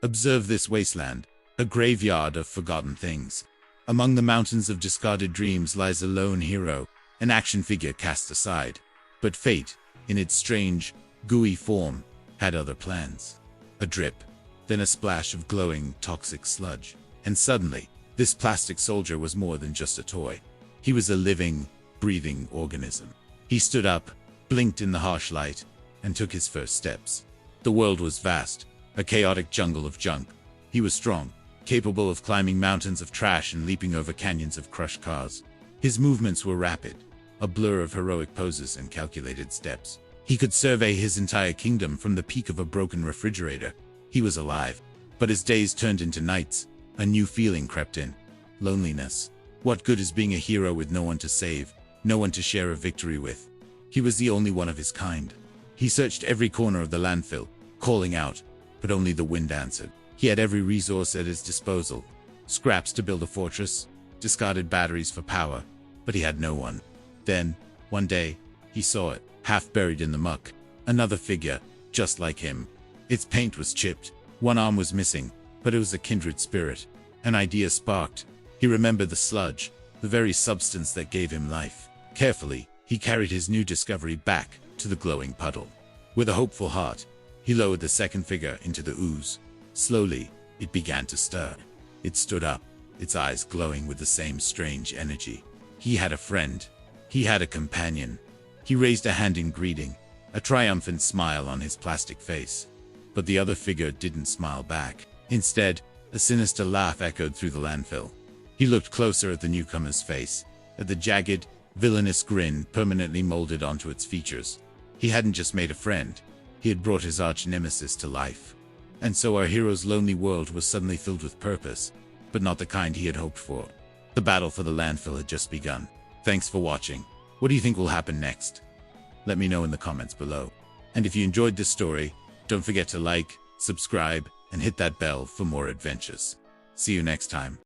Observe this wasteland, a graveyard of forgotten things. Among the mountains of discarded dreams lies a lone hero, an action figure cast aside. But fate, in its strange, gooey form, had other plans. A drip, then a splash of glowing, toxic sludge. And suddenly, this plastic soldier was more than just a toy. He was a living, breathing organism. He stood up, blinked in the harsh light, and took his first steps. The world was vast, a chaotic jungle of junk. He was strong, capable of climbing mountains of trash and leaping over canyons of crushed cars. His movements were rapid, a blur of heroic poses and calculated steps. He could survey his entire kingdom from the peak of a broken refrigerator. He was alive, but his days turned into nights. A new feeling crept in. Loneliness. What good is being a hero with no one to save, no one to share a victory with? He was the only one of his kind. He searched every corner of the landfill, calling out, but only the wind answered. He had every resource at his disposal. Scraps to build a fortress, discarded batteries for power, but he had no one. Then, one day, he saw it, half buried in the muck. Another figure, just like him. Its paint was chipped, one arm was missing, but it was a kindred spirit. An idea sparked. He remembered the sludge, the very substance that gave him life. Carefully, he carried his new discovery back to the glowing puddle. With a hopeful heart, he lowered the second figure into the ooze. Slowly, it began to stir. It stood up, its eyes glowing with the same strange energy. He had a friend. He had a companion. He raised a hand in greeting, a triumphant smile on his plastic face. But the other figure didn't smile back. Instead, a sinister laugh echoed through the landfill. He looked closer at the newcomer's face, at the jagged, villainous grin permanently molded onto its features. He hadn't just made a friend, he had brought his arch-nemesis to life. And so our hero's lonely world was suddenly filled with purpose, but not the kind he had hoped for. The battle for the landfill had just begun. Thanks for watching. What do you think will happen next? Let me know in the comments below. And if you enjoyed this story, don't forget to like, subscribe, and hit that bell for more adventures. See you next time.